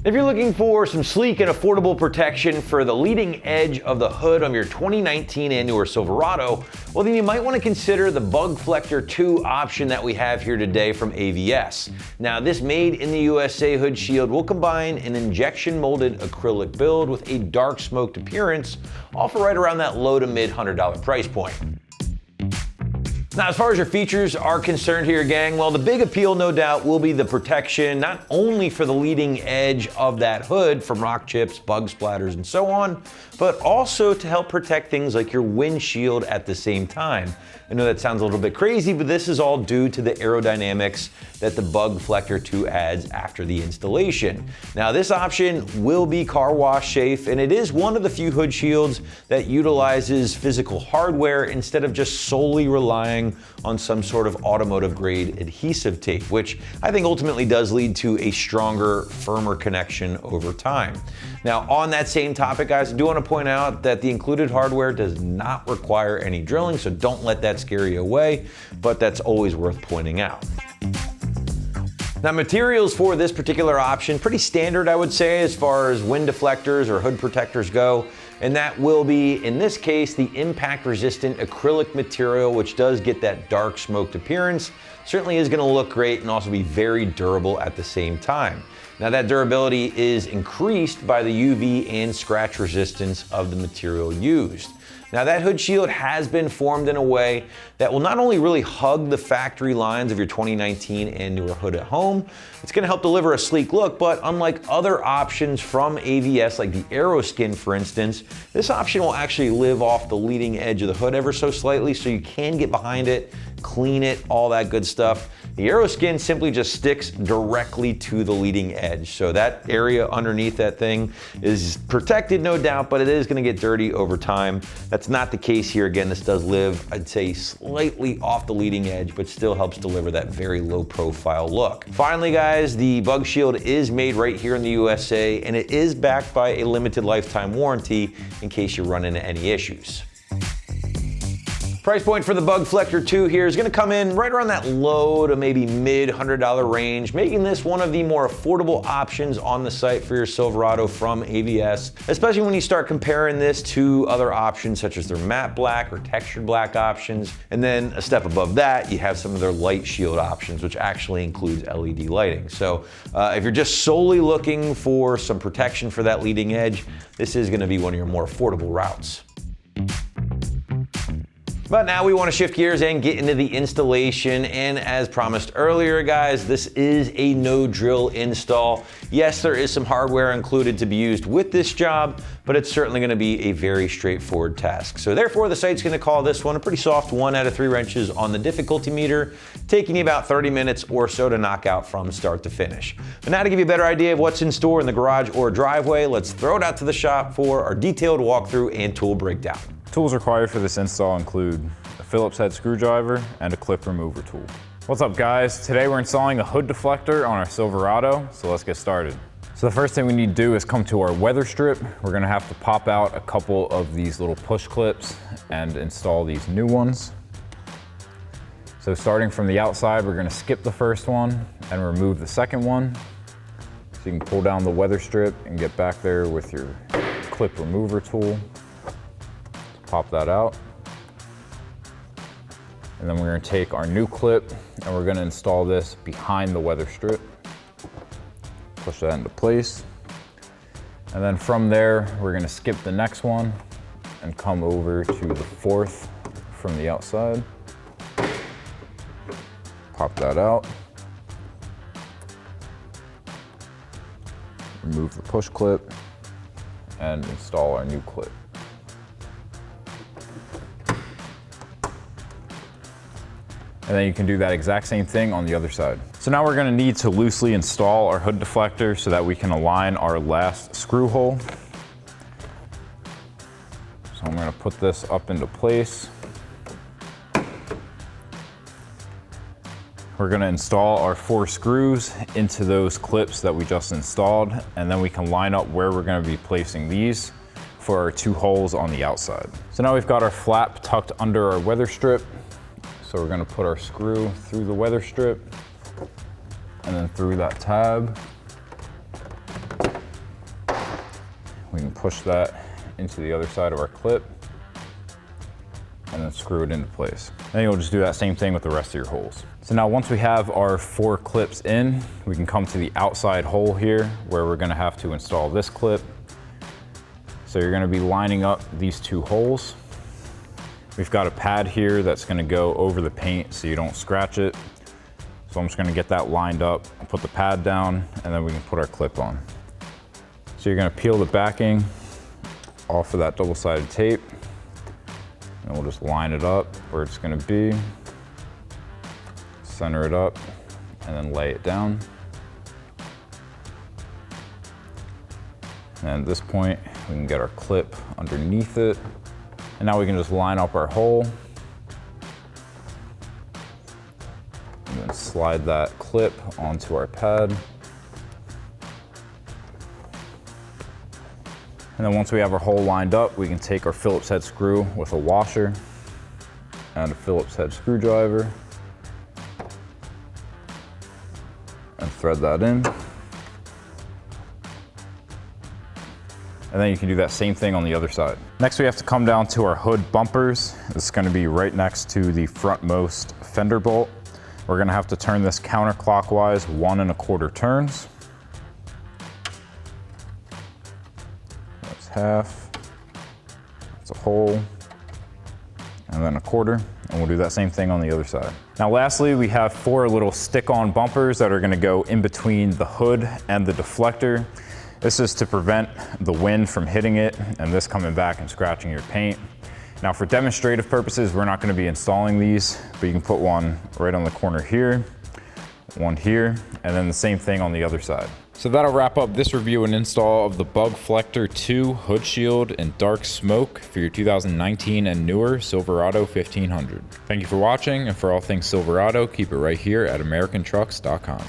If you're looking for some sleek and affordable protection for the leading edge of the hood of your 2019 and newer Silverado, well then you might want to consider the Bugflector 2 option that we have here today from AVS. Now this made in the USA hood shield will combine an injection molded acrylic build with a dark smoked appearance, all for right around that low to mid $100 price point. Now, as far as your features are concerned here, gang, well, the big appeal, no doubt, will be the protection, not only for the leading edge of that hood from rock chips, bug splatters, and so on, but also to help protect things like your windshield at the same time. I know that sounds a little bit crazy, but this is all due to the aerodynamics that the Bugflector 2 adds after the installation. Now, this option will be car wash safe, and it is one of the few hood shields that utilizes physical hardware instead of just solely relying on some sort of automotive grade adhesive tape, which I think ultimately does lead to a stronger, firmer connection over time. Now, on that same topic, guys, I do want to point out that the included hardware does not require any drilling, so don't let that scare you away, but that's always worth pointing out. Now, materials for this particular option, pretty standard, I would say, as far as wind deflectors or hood protectors go. And that will be, in this case, the impact-resistant acrylic material, which does get that dark smoked appearance. Certainly is gonna look great and also be very durable at the same time. Now, that durability is increased by the UV and scratch resistance of the material used. Now, that hood shield has been formed in a way that will not only really hug the factory lines of your 2019 and newer hood at home, it's gonna help deliver a sleek look, but unlike other options from AVS, like the Aeroskin, for instance, this option will actually live off the leading edge of the hood ever so slightly, so you can get behind it, clean it, all that good stuff. The Aeroskin simply just sticks directly to the leading edge. So that area underneath that thing is protected, no doubt, but it is gonna get dirty over time. That's not the case here. Again, this does live, I'd say, slightly off the leading edge, but still helps deliver that very low profile look. Finally, guys, the Bug Shield is made right here in the USA, and it is backed by a limited lifetime warranty in case you run into any issues. Price point for the Bugflector 2 here is gonna come in right around that low to maybe mid $100 range, making this one of the more affordable options on the site for your Silverado from AVS, especially when you start comparing this to other options such as their matte black or textured black options. And then a step above that, you have some of their light shield options, which actually includes LED lighting. So if you're just solely looking for some protection for that leading edge, this is gonna be one of your more affordable routes. But now we want to shift gears and get into the installation, and as promised earlier, guys, this is a no drill install. Yes, there is some hardware included to be used with this job, but it's certainly going to be a very straightforward task. So therefore, the site's going to call this one a pretty soft 1 out of 3 wrenches on the difficulty meter, taking you about 30 minutes or so to knock out from start to finish. But now to give you a better idea of what's in store in the garage or driveway, let's throw it out to the shop for our detailed walkthrough and tool breakdown. Tools required for this install include a Phillips head screwdriver and a clip remover tool. What's up, guys? Today we're installing a hood deflector on our Silverado, so let's get started. So the first thing we need to do is come to our weather strip. We're gonna have to pop out a couple of these little push clips and install these new ones. So starting from the outside, we're gonna skip the first one and remove the second one. So you can pull down the weather strip and get back there with your clip remover tool. Pop that out. And then we're gonna take our new clip and we're gonna install this behind the weather strip. Push that into place. And then from there, we're gonna skip the next one and come over to the fourth from the outside. Pop that out. Remove the push clip and install our new clip. And then you can do that exact same thing on the other side. So now we're gonna need to loosely install our hood deflector so that we can align our last screw hole. So I'm gonna put this up into place. We're gonna install our 4 screws into those clips that we just installed, and then we can line up where we're gonna be placing these for our 2 holes on the outside. So now we've got our flap tucked under our weather strip. So we're gonna put our screw through the weather strip and then through that tab. push that into the other side of our clip and then screw it into place. Then you'll just do that same thing with the rest of your holes. So now once we have our 4 clips in, we can come to the outside hole here where we're gonna have to install this clip. So you're gonna be lining up these 2 holes. We've got a pad here that's gonna go over the paint so you don't scratch it. So I'm just gonna get that lined up, put the pad down, and then we can put our clip on. So you're gonna peel the backing off of that double-sided tape, and we'll just line it up where it's gonna be, center it up, and then lay it down. And at this point, we can get our clip underneath it. And now we can just line up our hole and then slide that clip onto our pad. And then once we have our hole lined up, we can take our Phillips head screw with a washer and a Phillips head screwdriver and thread that in. And then you can do that same thing on the other side. Next, we have to come down to our hood bumpers. It's gonna be right next to the frontmost fender bolt. We're gonna have to turn this counterclockwise 1 1/4 turns. That's half, that's a whole, and then 1/4. And we'll do that same thing on the other side. Now lastly, we have 4 little stick-on bumpers that are gonna go in between the hood and the deflector. This is to prevent the wind from hitting it and this coming back and scratching your paint. Now for demonstrative purposes, we're not gonna be installing these, but you can put one right on the corner here, one here, and then the same thing on the other side. So that'll wrap up this review and install of the Bugflector 2 Hood Shield in Dark Smoke for your 2019 and newer Silverado 1500. Thank you for watching, and for all things Silverado, keep it right here at AmericanTrucks.com.